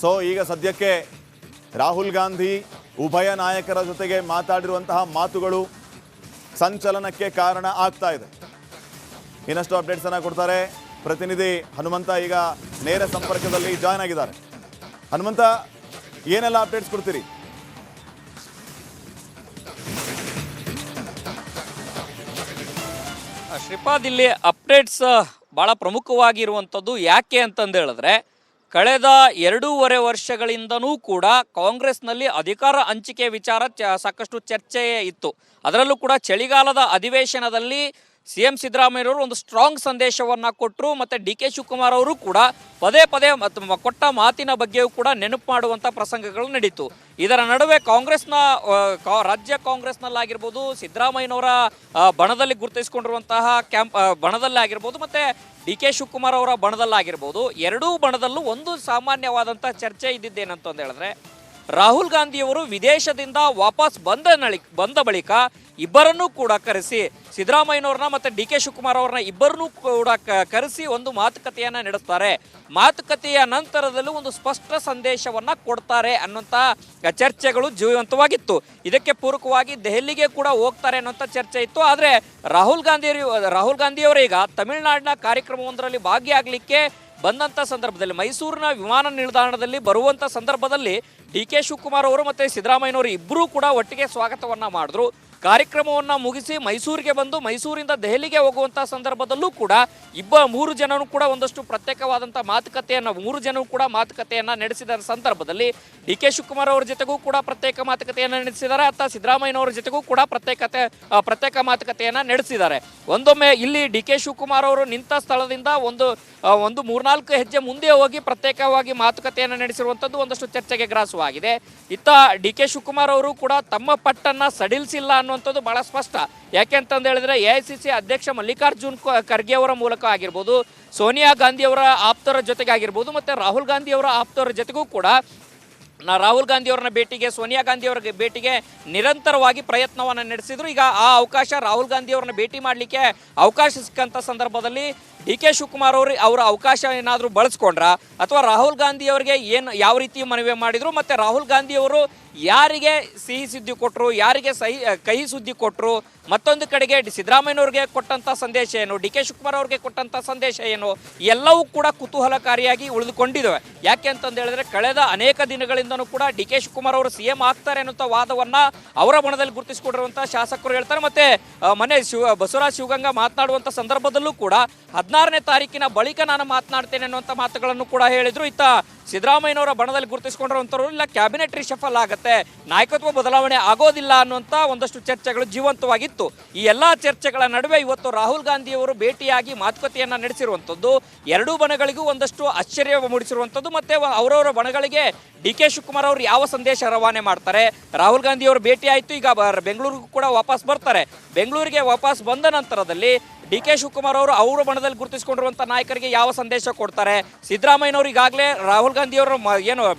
So ಈಗ ಸದ್ಯಕ್ಕೆ ರಾಹುಲ್ ಗಾಂಧಿ ಉಭಯ ನಾಯಕರ ಜೊತೆಗೆ ಮಾತಾಡಿರುವಂತಹ ಮಾತುಗಳು ಸಂಚಲನಕ್ಕೆ ಕಾರಣ ಆಗ್ತಾ ಇದೆ. ಇನ್ನಷ್ಟು ಅಪ್ಡೇಟ್ಸ್ ಅನ್ನ ಕೊಡ್ತಾರೆ ಪ್ರತಿನಿಧಿ ಹನುಮಂತ. ಈಗ ನೇರ ಸಂಪರ್ಕದಲ್ಲಿ ಜಾಯ್ನ್ ಆಗಿದ್ದಾರೆ. ಹನುಮಂತ, ಏನೆಲ್ಲ ಅಪ್ಡೇಟ್ಸ್ ಕೊಡ್ತೀರಿ? ಶ್ರೀಪಾದ್, ಇಲ್ಲಿ ಅಪ್ಡೇಟ್ಸ್ ಭಾಳ ಪ್ರಮುಖವಾಗಿರುವಂಥದ್ದು ಯಾಕೆ ಅಂತಂದು ಹೇಳಿದ್ರೆ, ಕಳೆದ 2.5 ವರ್ಷಗಳಿಂದನೂ ಕೂಡ ಕಾಂಗ್ರೆಸ್ನಲ್ಲಿ ಅಧಿಕಾರ ಹಂಚಿಕೆ ವಿಚಾರ ಸಾಕಷ್ಟು ಚರ್ಚೆ ಇತ್ತು. ಅದರಲ್ಲೂ ಕೂಡ ಚಳಿಗಾಲದ ಅಧಿವೇಶನದಲ್ಲಿ CM ಸಿದ್ದರಾಮಯ್ಯವರು ಒಂದು ಸ್ಟ್ರಾಂಗ್ ಸಂದೇಶವನ್ನು ಕೊಟ್ಟರು. ಮತ್ತು DK ಶಿವಕುಮಾರ್ ಅವರು ಕೂಡ ಪದೇ ಪದೇ ಕೊಟ್ಟ ಮಾತಿನ ಬಗ್ಗೆಯೂ ಕೂಡ ನೆನಪು ಮಾಡುವಂಥ ಪ್ರಸಂಗಗಳು ನಡೀತು. ಇದರ ನಡುವೆ ಕಾಂಗ್ರೆಸ್ನ ರಾಜ್ಯ ಕಾಂಗ್ರೆಸ್ನಲ್ಲಾಗಿರ್ಬೋದು, ಸಿದ್ದರಾಮಯ್ಯನವರ ಬಣದಲ್ಲಿ ಗುರುತಿಸಿಕೊಂಡಿರುವಂತಹ ಬಣದಲ್ಲೇ ಆಗಿರ್ಬೋದು, ಮತ್ತು DK ಶಿವಕುಮಾರ್ ಅವರ ಬಣದಲ್ಲಾಗಿರ್ಬೋದು, ಎರಡೂ ಬಣದಲ್ಲೂ ಒಂದು ಸಾಮಾನ್ಯವಾದಂಥ ಚರ್ಚೆ ಇದ್ದಿದ್ದೇನಂತಂದು ಹೇಳಿದ್ರೆ, ರಾಹುಲ್ ಗಾಂಧಿಯವರು ವಿದೇಶದಿಂದ ವಾಪಸ್ ಬಂದ ಬಳಿಕ ಇಬ್ಬರನ್ನೂ ಕೂಡ ಕರೆಸಿ, ಸಿದ್ದರಾಮಯ್ಯನವ್ರನ್ನ ಮತ್ತು DK ಶಿವಕುಮಾರ್ ಅವ್ರನ್ನ ಇಬ್ಬರನ್ನೂ ಕೂಡ ಕರೆಸಿ ಒಂದು ಮಾತುಕತೆಯನ್ನು ನಡೆಸ್ತಾರೆ. ಮಾತುಕತೆಯ ನಂತರದಲ್ಲೂ ಒಂದು ಸ್ಪಷ್ಟ ಸಂದೇಶವನ್ನು ಕೊಡ್ತಾರೆ ಅನ್ನೋಂಥ ಚರ್ಚೆಗಳು ಜೀವಂತವಾಗಿತ್ತು. ಇದಕ್ಕೆ ಪೂರಕವಾಗಿ ದೆಹಲಿಗೆ ಕೂಡ ಹೋಗ್ತಾರೆ ಅನ್ನೋಂಥ ಚರ್ಚೆ ಇತ್ತು. ಆದರೆ ರಾಹುಲ್ ಗಾಂಧಿಯವರೀಗ ತಮಿಳುನಾಡಿನ ಕಾರ್ಯಕ್ರಮವೊಂದರಲ್ಲಿ ಭಾಗಿಯಾಗಲಿಕ್ಕೆ ಬಂದಂಥ ಸಂದರ್ಭದಲ್ಲಿ, ಮೈಸೂರಿನ ವಿಮಾನ ನಿಲ್ದಾಣದಲ್ಲಿ ಬರುವಂಥ ಸಂದರ್ಭದಲ್ಲಿ DK ಶಿವಕುಮಾರ್ ಅವರು ಮತ್ತು ಸಿದ್ದರಾಮಯ್ಯನವರು ಇಬ್ಬರೂ ಕೂಡ ಒಟ್ಟಿಗೆ ಸ್ವಾಗತವನ್ನು ಮಾಡಿದ್ರು. ಕಾರ್ಯಕ್ರಮವನ್ನು ಮುಗಿಸಿ ಮೈಸೂರಿಗೆ ಬಂದು ಮೈಸೂರಿಂದ ದೆಹಲಿಗೆ ಹೋಗುವಂಥ ಸಂದರ್ಭದಲ್ಲೂ ಕೂಡ ಮೂರು ಜನರು ಕೂಡ ಒಂದಷ್ಟು ಪ್ರತ್ಯೇಕವಾದಂಥ ಮಾತುಕತೆಯನ್ನು ನಡೆಸಿದ ಸಂದರ್ಭದಲ್ಲಿ DK ಶಿವಕುಮಾರ್ ಅವರ ಜೊತೆಗೂ ಕೂಡ ಪ್ರತ್ಯೇಕ ಮಾತುಕತೆಯನ್ನು ನಡೆಸಿದ್ದಾರೆ. ಅಥವಾ ಸಿದ್ದರಾಮಯ್ಯನವರ ಜೊತೆಗೂ ಕೂಡ ಪ್ರತ್ಯೇಕ ಮಾತುಕತೆಯನ್ನು ನಡೆಸಿದ್ದಾರೆ. ಒಂದೊಮ್ಮೆ ಇಲ್ಲಿ DK ಶಿವಕುಮಾರ್ ಅವರು ನಿಂತ ಸ್ಥಳದಿಂದ ಒಂದು 3-4 ಹೆಜ್ಜೆ ಮುಂದೆ ಹೋಗಿ ಪ್ರತ್ಯೇಕವಾಗಿ ಮಾತುಕತೆಯನ್ನು ನಡೆಸಿರುವಂಥದ್ದು ಒಂದಷ್ಟು ಚರ್ಚೆಗೆ ಗ್ರಾಸವಾಗಿದೆ. ಇತ್ತ DK ಶಿವಕುಮಾರ್ ಅವರು ಕೂಡ ತಮ್ಮ ಪಟ್ಟನ್ನು ಸಡಿಲಿಸಿಲ್ಲ ಅನ್ನುವಂಥದ್ದು ಬಹಳ ಸ್ಪಷ್ಟ. ಯಾಕೆ ಅಂತಂದು ಹೇಳಿದ್ರೆ, AICC ಅಧ್ಯಕ್ಷ ಮಲ್ಲಿಕಾರ್ಜುನ್ ಖರ್ಗೆ ಅವರ ಮೂಲಕ ಆಗಿರ್ಬೋದು, ಸೋನಿಯಾ ಗಾಂಧಿ ಅವರ ಆಪ್ತರ ಜೊತೆಗೆ ಆಗಿರ್ಬೋದು, ಮತ್ತು ರಾಹುಲ್ ಗಾಂಧಿ ಅವರ ಆಪ್ತರ ಜೊತೆಗೂ ಕೂಡ ರಾಹುಲ್ ಗಾಂಧಿ ಅವರನ್ನ ಭೇಟಿಗೆ, ಸೋನಿಯಾ ಗಾಂಧಿ ಅವರ ಭೇಟಿಗೆ ನಿರಂತರವಾಗಿ ಪ್ರಯತ್ನವನ್ನು ನಡೆಸಿದ್ರು. ಈಗ ಆ ಅವಕಾಶ, ರಾಹುಲ್ ಗಾಂಧಿ ಅವರನ್ನ ಭೇಟಿ ಮಾಡಲಿಕ್ಕೆ ಅವಕಾಶ ಸಿಕ್ಕಂಥ ಸಂದರ್ಭದಲ್ಲಿ DK ಶಿವಕುಮಾರ್ ಅವರ ಅವಕಾಶ ಏನಾದರೂ ಬಳಸ್ಕೊಂಡ್ರ, ಅಥವಾ ರಾಹುಲ್ ಗಾಂಧಿ ಅವರಿಗೆ ಯಾವ ರೀತಿ ಮನವಿ ಮಾಡಿದ್ರು, ಮತ್ತು ರಾಹುಲ್ ಗಾಂಧಿ ಅವರು ಯಾರಿಗೆ ಸಿಹಿ ಸುದ್ದಿ ಕೊಟ್ಟರು, ಯಾರಿಗೆ ಕಹಿ ಸುದ್ದಿ ಕೊಟ್ಟರು, ಮತ್ತೊಂದು ಕಡೆಗೆ ಸಿದ್ದರಾಮಯ್ಯನವ್ರಿಗೆ ಕೊಟ್ಟಂಥ ಸಂದೇಶ ಏನು, DK ಶಿವಕುಮಾರ್ ಅವ್ರಿಗೆ ಕೊಟ್ಟಂಥ ಸಂದೇಶ ಏನು, ಎಲ್ಲವೂ ಕೂಡ ಕುತೂಹಲಕಾರಿಯಾಗಿ ಉಳಿದುಕೊಂಡಿದ್ದಾವೆ. ಯಾಕೆ ಅಂತಂದು ಹೇಳಿದ್ರೆ, ಕಳೆದ ಅನೇಕ ದಿನಗಳಿಂದನೂ ಕೂಡ DK ಶಿವಕುಮಾರ್ ಅವರು CM ಆಗ್ತಾರೆ ಅನ್ನೋಂಥ ವಾದವನ್ನು ಅವರ ಬಣದಲ್ಲಿ ಗುರುತಿಸಿಕೊಂಡಿರುವಂಥ ಶಾಸಕರು ಹೇಳ್ತಾರೆ. ಮತ್ತು ಮೊನ್ನೆ ಬಸವರಾಜ ಶಿವಗಂಗಾ ಮಾತನಾಡುವಂಥ ಸಂದರ್ಭದಲ್ಲೂ ಕೂಡ 16ನೇ ತಾರೀಕಿನ ಬಳಿಕ ನಾನು ಮಾತನಾಡ್ತೇನೆ ಅನ್ನುವಂಥ ಮಾತುಗಳನ್ನು ಕೂಡ ಹೇಳಿದ್ರು. ಇತ್ತ ಸಿದ್ದರಾಮಯ್ಯನವರ ಬಣದಲ್ಲಿ ಗುರುತಿಸಿಕೊಂಡಿರುವಂಥವ್ರು ಇಲ್ಲ ಕ್ಯಾಬಿನೆಟ್ ರಿಷಫಲ್ ಆಗುತ್ತೆ, ನಾಯಕತ್ವ ಬದಲಾವಣೆ ಆಗೋದಿಲ್ಲ ಅನ್ನುವಂಥ ಒಂದಷ್ಟು ಚರ್ಚೆಗಳು ಜೀವಂತವಾಗಿತ್ತು. ಈ ಎಲ್ಲ ಚರ್ಚೆಗಳ ನಡುವೆ ಇವತ್ತು ರಾಹುಲ್ ಗಾಂಧಿಯವರು ಭೇಟಿಯಾಗಿ ಮಾತುಕತೆಯನ್ನು ನಡೆಸಿರುವಂಥದ್ದು ಎರಡೂ ಬಣಗಳಿಗೂ ಒಂದಷ್ಟು ಆಶ್ಚರ್ಯ ಮೂಡಿಸಿರುವಂಥದ್ದು. ಮತ್ತು ಅವರವರ ಬಣಗಳಿಗೆ DK ಶಿವಕುಮಾರ್ ಅವರು ಯಾವ ಸಂದೇಶ ರವಾನೆ ಮಾಡ್ತಾರೆ. ರಾಹುಲ್ ಗಾಂಧಿ ಅವರು ಭೇಟಿ ಆಯಿತು, ಈಗ ಬೆಂಗಳೂರಿಗೂ ಕೂಡ ವಾಪಸ್ ಬರ್ತಾರೆ. ಬೆಂಗಳೂರಿಗೆ ವಾಪಸ್ ಬಂದ ನಂತರದಲ್ಲಿ DK ಶಿವಕುಮಾರ್ ಅವರು ಅವರ ಬಣದಲ್ಲಿ ಗುರುತಿಸಿಕೊಂಡಿರುವಂಥ ನಾಯಕರಿಗೆ ಯಾವ ಸಂದೇಶ ಕೊಡ್ತಾರೆ. ಸಿದ್ದರಾಮಯ್ಯನವರು ಈಗಾಗಲೇ ರಾಹುಲ್ ಗಾಂಧಿಯವರು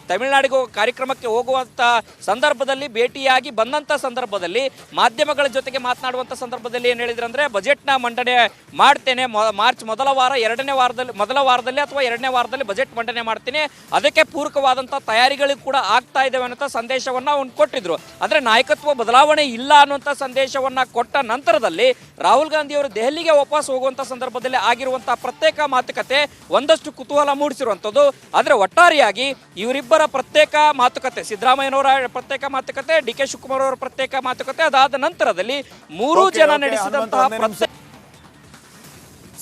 ತಮಿಳುನಾಡಿಗೆ ಕಾರ್ಯಕ್ರಮಕ್ಕೆ ಹೋಗುವಂಥ ಸಂದರ್ಭದಲ್ಲಿ ಭೇಟಿಯಾಗಿ ಬಂದಂಥ ಸಂದರ್ಭದಲ್ಲಿ ಮಾಧ್ಯಮಗಳ ಜೊತೆಗೆ ಮಾತನಾಡುವಂಥ ಸಂದರ್ಭದಲ್ಲಿ ಏನು ಹೇಳಿದ್ರು ಅಂದರೆ, ಬಜೆಟ್ನ ಮಂಡನೆ ಮಾಡ್ತೇನೆ, ಮಾರ್ಚ್ ಮೊದಲ ವಾರದಲ್ಲಿ ಅಥವಾ 2ನೇ ವಾರದಲ್ಲಿ ಬಜೆಟ್ ಮಂಡನೆ ಮಾಡ್ತೀನಿ, ಅದಕ್ಕೆ ಪೂರಕವಾದಂಥ ತಯಾರಿಗಳು ಕೂಡ ಆಗ್ತಾ ಇದ್ದಾವೆ ಅನ್ನೋಂಥ ಸಂದೇಶವನ್ನು ಅವ್ನು ಕೊಟ್ಟಿದ್ರು. ಅಂದರೆ ನಾಯಕತ್ವ ಬದಲಾವಣೆ ಇಲ್ಲ ಅನ್ನುವಂಥ ಸಂದೇಶವನ್ನು ಕೊಟ್ಟ ನಂತರದಲ್ಲಿ ರಾಹುಲ್ ಗಾಂಧಿ ಅವರು ದೆಹಲಿಗೆ ವಾಪಸ್ ಹೋಗುವಂಥ ಸಂದರ್ಭದಲ್ಲಿ ಆಗಿರುವಂಥ ಪ್ರತ್ಯೇಕ ಮಾತುಕತೆ ಒಂದಷ್ಟು ಕುತೂಹಲ ಮೂಡಿಸಿರುವಂಥದ್ದು. ಆದರೆ ಒಟ್ಟಾರೆಯಾಗಿ ಇವರಿಬ್ಬರ ಪ್ರತ್ಯೇಕ ಮಾತುಕತೆ, ಸಿದ್ದರಾಮಯ್ಯನವರ ಪ್ರತ್ಯೇಕ ಮಾತುಕತೆ, DK ಶಿವಕುಮಾರ್ ಅವರ ಪ್ರತ್ಯೇಕ ಮಾತುಕತೆ, ಅದಾದ ನಂತರದಲ್ಲಿ ಮೂರು ಜನ ನಡೆಸಿದಂತಹ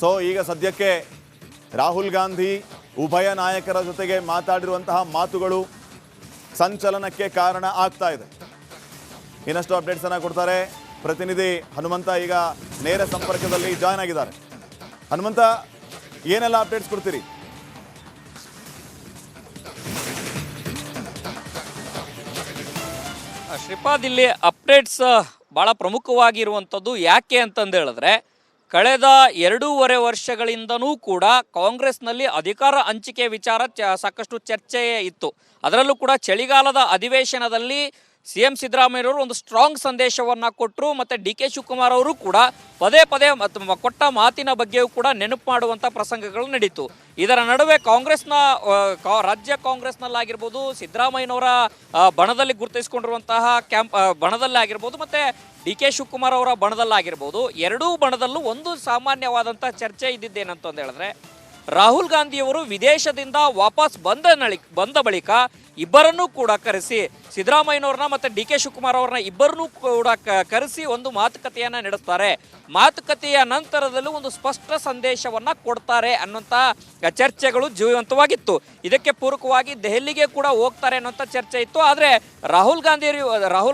ಸೊ ಈಗ ಸದ್ಯಕ್ಕೆ ರಾಹುಲ್ ಗಾಂಧಿ ಉಭಯ ನಾಯಕರ ಜೊತೆಗೆ ಮಾತಾಡಿರುವಂತಹ ಮಾತುಗಳು ಸಂಚಲನಕ್ಕೆ ಕಾರಣ ಆಗ್ತಾ ಇದೆ. ಇನ್ನಷ್ಟು ಅಪ್ಡೇಟ್ಸ್ ಅನ್ನ ಕೊಡ್ತಾರೆ ಪ್ರತಿನಿಧಿ ಹನುಮಂತ. ಈಗ ನೇರ ಸಂಪರ್ಕದಲ್ಲಿ ಜಾಯ್ನ್ ಆಗಿದ್ದಾರೆ. ಹನುಮಂತ, ಏನೆಲ್ಲ ಅಪ್ಡೇಟ್ಸ್ ಕೊಡ್ತೀರಿ? ಶ್ರೀಪಾದ್, ಇಲ್ಲಿ ಅಪ್ಡೇಟ್ಸ್ ಭಾಳ ಪ್ರಮುಖವಾಗಿರುವಂಥದ್ದು ಯಾಕೆ ಅಂತಂದು ಹೇಳಿದ್ರೆ, ಕಳೆದ 2.5 ವರ್ಷಗಳಿಂದನೂ ಕೂಡ ಕಾಂಗ್ರೆಸ್ನಲ್ಲಿ ಅಧಿಕಾರ ಹಂಚಿಕೆ ವಿಚಾರ ಸಾಕಷ್ಟು ಚರ್ಚೆ ಇತ್ತು. ಅದರಲ್ಲೂ ಕೂಡ ಚಳಿಗಾಲದ ಅಧಿವೇಶನದಲ್ಲಿ CM ಸಿದ್ದರಾಮಯ್ಯನವರು ಒಂದು ಸ್ಟ್ರಾಂಗ್ ಸಂದೇಶವನ್ನ ಕೊಟ್ಟರು. ಮತ್ತೆ DK ಶಿವಕುಮಾರ್ ಅವರು ಕೂಡ ಪದೇ ಪದೇ ಕೊಟ್ಟ ಮಾತಿನ ಬಗ್ಗೆಯೂ ಕೂಡ ನೆನಪು ಮಾಡುವಂತ ಪ್ರಸಂಗಗಳು ನಡೀತು. ಇದರ ನಡುವೆ ಕಾಂಗ್ರೆಸ್ನ ರಾಜ್ಯ ಕಾಂಗ್ರೆಸ್ನಲ್ಲಾಗಿರ್ಬೋದು, ಸಿದ್ದರಾಮಯ್ಯನವರ ಬಣದಲ್ಲಿ ಗುರುತಿಸಿಕೊಂಡಿರುವಂತಹ ಬಣದಲ್ಲೇ ಆಗಿರ್ಬೋದು, ಮತ್ತೆ DK ಶಿವಕುಮಾರ್ ಅವರ ಬಣದಲ್ಲಾಗಿರ್ಬೋದು, ಎರಡೂ ಬಣದಲ್ಲೂ ಒಂದು ಸಾಮಾನ್ಯವಾದಂಥ ಚರ್ಚೆ ಇದ್ದಿದ್ದೇನಂತ ಹೇಳಿದ್ರೆ, ರಾಹುಲ್ ಗಾಂಧಿಯವರು ವಿದೇಶದಿಂದ ವಾಪಸ್ ಬಂದ ಬಳಿಕ ಇಬ್ಬರನ್ನೂ ಕೂಡ ಕರೆಸಿ, ಸಿದ್ದರಾಮಯ್ಯನವ್ರನ್ನ ಮತ್ತು DK ಶಿವಕುಮಾರ್ ಅವ್ರನ್ನ ಇಬ್ಬರನ್ನೂ ಕೂಡ ಕರೆಸಿ ಒಂದು ಮಾತುಕತೆಯನ್ನು ನಡೆಸ್ತಾರೆ. ಮಾತುಕತೆಯ ನಂತರದಲ್ಲೂ ಒಂದು ಸ್ಪಷ್ಟ ಸಂದೇಶವನ್ನ ಕೊಡ್ತಾರೆ ಅನ್ನುವಂಥ ಚರ್ಚೆಗಳು ಜೀವಂತವಾಗಿತ್ತು. ಇದಕ್ಕೆ ಪೂರಕವಾಗಿ ದೆಹಲಿಗೆ ಕೂಡ ಹೋಗ್ತಾರೆ ಅನ್ನುವಂಥ ಚರ್ಚೆ ಇತ್ತು. ಆದರೆ ರಾಹುಲ್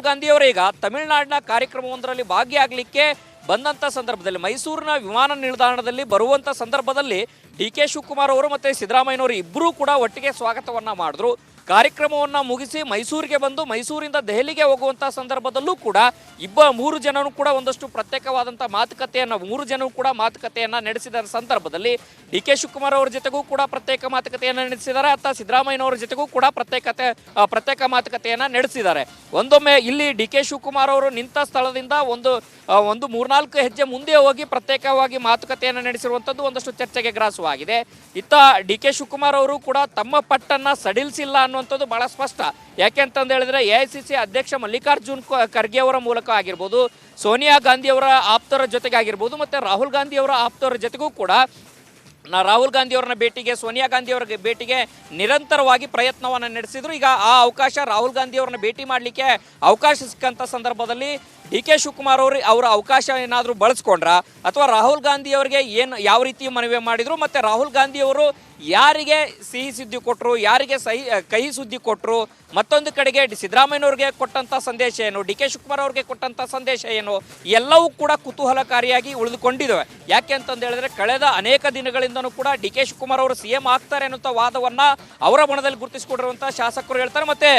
ಗಾಂಧಿಯವರೀಗ ತಮಿಳುನಾಡಿನ ಕಾರ್ಯಕ್ರಮವೊಂದರಲ್ಲಿ ಭಾಗಿಯಾಗಲಿಕ್ಕೆ ಬಂದಂಥ ಸಂದರ್ಭದಲ್ಲಿ, ಮೈಸೂರಿನ ವಿಮಾನ ನಿಲ್ದಾಣದಲ್ಲಿ ಬರುವಂಥ ಸಂದರ್ಭದಲ್ಲಿ DK ಶಿವಕುಮಾರ್ ಅವರು ಮತ್ತು ಸಿದ್ದರಾಮಯ್ಯನವರು ಇಬ್ಬರೂ ಕೂಡ ಒಟ್ಟಿಗೆ ಸ್ವಾಗತವನ್ನು ಮಾಡಿದ್ರು. ಕಾರ್ಯಕ್ರಮವನ್ನು ಮುಗಿಸಿ ಮೈಸೂರಿಗೆ ಬಂದು ಮೈಸೂರಿಂದ ದೆಹಲಿಗೆ ಹೋಗುವಂಥ ಸಂದರ್ಭದಲ್ಲೂ ಕೂಡ ಮೂರು ಜನರು ಕೂಡ ಒಂದಷ್ಟು ಪ್ರತ್ಯೇಕವಾದಂಥ ಮಾತುಕತೆಯನ್ನು ನಡೆಸಿದ ಸಂದರ್ಭದಲ್ಲಿ DK ಶಿವಕುಮಾರ್ ಅವರ ಜೊತೆಗೂ ಕೂಡ ಪ್ರತ್ಯೇಕ ಮಾತುಕತೆಯನ್ನು ನಡೆಸಿದ್ದಾರೆ. ಅತ್ತ ಸಿದ್ದರಾಮಯ್ಯನವರ ಜೊತೆಗೂ ಕೂಡ ಪ್ರತ್ಯೇಕ ಮಾತುಕತೆಯನ್ನು ನಡೆಸಿದ್ದಾರೆ. ಒಂದೊಮ್ಮೆ ಇಲ್ಲಿ DK ಶಿವಕುಮಾರ್ ಅವರು ನಿಂತ ಸ್ಥಳದಿಂದ ಒಂದು 3-4 ಹೆಜ್ಜೆ ಮುಂದೆ ಹೋಗಿ ಪ್ರತ್ಯೇಕವಾಗಿ ಮಾತುಕತೆಯನ್ನು ನಡೆಸಿರುವಂಥದ್ದು ಒಂದಷ್ಟು ಚರ್ಚೆಗೆ ಗ್ರಾಸವಾಗಿದೆ. ಇತ್ತ DK ಶಿವಕುಮಾರ್ ಅವರು ಕೂಡ ತಮ್ಮ ಪಟ್ಟನ್ನು ಸಡಿಲಿಸಿಲ್ಲ ಅನ್ನುವಂಥದ್ದು ಬಹಳ ಸ್ಪಷ್ಟ. ಯಾಕೆ ಅಂತಂದು ಹೇಳಿದ್ರೆ, AICC ಅಧ್ಯಕ್ಷ ಮಲ್ಲಿಕಾರ್ಜುನ್ ಖರ್ಗೆ ಅವರ ಮೂಲಕ ಆಗಿರ್ಬೋದು, ಸೋನಿಯಾ ಗಾಂಧಿ ಅವರ ಆಪ್ತರ ಜೊತೆಗೆ ಆಗಿರ್ಬೋದು, ಮತ್ತು ರಾಹುಲ್ ಗಾಂಧಿ ಅವರ ಆಪ್ತರ ಜೊತೆಗೂ ಕೂಡ ರಾಹುಲ್ ಗಾಂಧಿ ಅವರನ್ನ ಭೇಟಿಗೆ, ಸೋನಿಯಾ ಗಾಂಧಿ ಅವರ ಭೇಟಿಗೆ ನಿರಂತರವಾಗಿ ಪ್ರಯತ್ನವನ್ನು ನಡೆಸಿದ್ರು. ಈಗ ಆ ಅವಕಾಶ, ರಾಹುಲ್ ಗಾಂಧಿ ಅವರನ್ನ ಭೇಟಿ ಮಾಡಲಿಕ್ಕೆ ಅವಕಾಶ ಸಿಕ್ಕಂಥ ಸಂದರ್ಭದಲ್ಲಿ DK ಶಿವಕುಮಾರ್ ಅವರ ಅವಕಾಶ ಏನಾದರೂ ಬಳಸ್ಕೊಂಡ್ರ, ಅಥವಾ ರಾಹುಲ್ ಗಾಂಧಿ ಅವರಿಗೆ ಯಾವ ರೀತಿ ಮನವಿ ಮಾಡಿದ್ರು, ಮತ್ತು ರಾಹುಲ್ ಗಾಂಧಿ ಅವರು ಯಾರಿಗೆ ಸಿಹಿ ಸುದ್ದಿ ಕೊಟ್ಟರು, ಯಾರಿಗೆ ಕಹಿ ಸುದ್ದಿ ಕೊಟ್ಟರು, ಮತ್ತೊಂದು ಕಡೆಗೆ ಸಿದ್ದರಾಮಯ್ಯನವ್ರಿಗೆ ಕೊಟ್ಟಂಥ ಸಂದೇಶ ಏನು, DK ಶಿವಕುಮಾರ್ ಅವ್ರಿಗೆ ಕೊಟ್ಟಂಥ ಸಂದೇಶ ಏನು, ಎಲ್ಲವೂ ಕೂಡ ಕುತೂಹಲಕಾರಿಯಾಗಿ ಉಳಿದುಕೊಂಡಿದ್ದಾವೆ. ಯಾಕೆ ಅಂತಂದು ಹೇಳಿದ್ರೆ, ಕಳೆದ ಅನೇಕ ದಿನಗಳಿಂದನೂ ಕೂಡ DK ಶಿವಕುಮಾರ್ ಅವರು CM ಆಗ್ತಾರೆ ಅನ್ನುವಂಥ ವಾದವನ್ನ ಅವರ ಬಣದಲ್ಲಿ ಗುರುತಿಸಿಕೊಂಡಿರುವಂಥ ಶಾಸಕರು ಹೇಳ್ತಾರೆ. ಮತ್ತೆ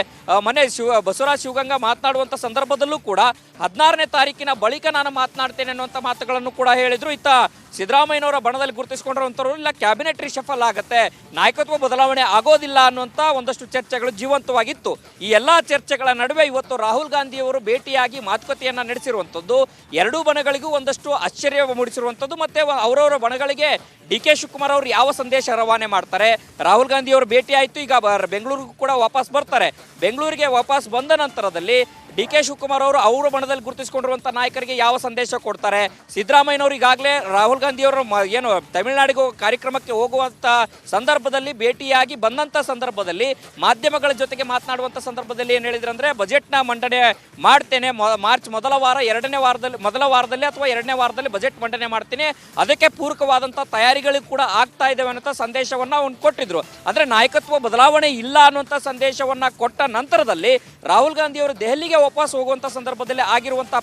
ಮೊನ್ನೆ ಬಸವರಾಜ ಶಿವಗಂಗಾ ಮಾತನಾಡುವಂಥ ಸಂದರ್ಭದಲ್ಲೂ ಕೂಡ 16ನೇ ತಾರೀಕಿನ ಬಳಿಕ ನಾನು ಮಾತನಾಡ್ತೇನೆ ಅನ್ನುವಂಥ ಮಾತುಗಳನ್ನು ಕೂಡ ಹೇಳಿದ್ರು. ಇತ್ತ ಸಿದ್ದರಾಮಯ್ಯನವರ ಬಣದಲ್ಲಿ ಗುರುತಿಸಿಕೊಂಡಿರುವಂಥವ್ರು ಇಲ್ಲ ಕ್ಯಾಬಿನೆಟ್ ರಿಷಫಲ್ ಆಗುತ್ತೆ, ನಾಯಕತ್ವ ಬದಲಾವಣೆ ಆಗೋದಿಲ್ಲ ಅನ್ನುವಂಥ ಒಂದಷ್ಟು ಚರ್ಚೆಗಳು ಜೀವಂತವಾಗಿತ್ತು. ಈ ಎಲ್ಲ ಚರ್ಚೆಗಳ ನಡುವೆ ಇವತ್ತು ರಾಹುಲ್ ಗಾಂಧಿಯವರು ಭೇಟಿಯಾಗಿ ಮಾತುಕತೆಯನ್ನು ನಡೆಸಿರುವಂಥದ್ದು ಎರಡೂ ಬಣಗಳಿಗೂ ಒಂದಷ್ಟು ಆಶ್ಚರ್ಯ ಮೂಡಿಸಿರುವಂಥದ್ದು. ಮತ್ತು ಅವರವರ ಬಣಗಳಿಗೆ DK ಶಿವಕುಮಾರ್ ಅವರು ಯಾವ ಸಂದೇಶ ರವಾನೆ ಮಾಡ್ತಾರೆ. ರಾಹುಲ್ ಗಾಂಧಿ ಅವರು ಭೇಟಿ ಆಯಿತು, ಈಗ ಬೆಂಗಳೂರಿಗೂ ಕೂಡ ವಾಪಸ್ ಬರ್ತಾರೆ. ಬೆಂಗಳೂರಿಗೆ ವಾಪಸ್ ಬಂದ ನಂತರದಲ್ಲಿ DK ಶಿವಕುಮಾರ್ ಅವರು ಅವರ ಬಣದಲ್ಲಿ ಗುರುತಿಸಿಕೊಂಡಿರುವಂಥ ನಾಯಕರಿಗೆ ಯಾವ ಸಂದೇಶ ಕೊಡ್ತಾರೆ. ಸಿದ್ದರಾಮಯ್ಯನವರು ಈಗಾಗಲೇ ರಾಹುಲ್ ಗಾಂಧಿ ಅವರು ತಮಿಳುನಾಡಿಗೆ ಕಾರ್ಯಕ್ರಮಕ್ಕೆ ಹೋಗುವಂಥ ಸಂದರ್ಭದಲ್ಲಿ ಭೇಟಿಯಾಗಿ ಬಂದಂಥ ಸಂದರ್ಭದಲ್ಲಿ ಮಾಧ್ಯಮಗಳ ಜೊತೆಗೆ ಮಾತನಾಡುವಂಥ ಸಂದರ್ಭದಲ್ಲಿ ಏನು ಹೇಳಿದ್ರು ಅಂದರೆ, ಬಜೆಟ್ನ ಮಂಡನೆ ಮಾಡ್ತೇನೆ, ಮಾರ್ಚ್ ಮೊದಲ ವಾರದಲ್ಲಿ ಅಥವಾ 2ನೇ ವಾರದಲ್ಲಿ ಬಜೆಟ್ ಮಂಡನೆ ಮಾಡ್ತೀನಿ, ಅದಕ್ಕೆ ಪೂರಕವಾದಂಥ ತಯಾರಿಗಳು ಕೂಡ ಆಗ್ತಾ ಇದ್ದಾವೆ ಅನ್ನೋಂಥ ಸಂದೇಶವನ್ನು ಅವ್ನು ಕೊಟ್ಟಿದ್ರು. ಅಂದರೆ ನಾಯಕತ್ವ ಬದಲಾವಣೆ ಇಲ್ಲ ಅನ್ನುವಂಥ ಸಂದೇಶವನ್ನು ಕೊಟ್ಟ ನಂತರದಲ್ಲಿ ರಾಹುಲ್ ಗಾಂಧಿ ಅವರು ದೆಹಲಿಗೆ ವಾಪಸ್ ಹೋಗುವಂಥ ಸಂದರ್ಭದಲ್ಲಿ ಆಗಿರುವಂಥ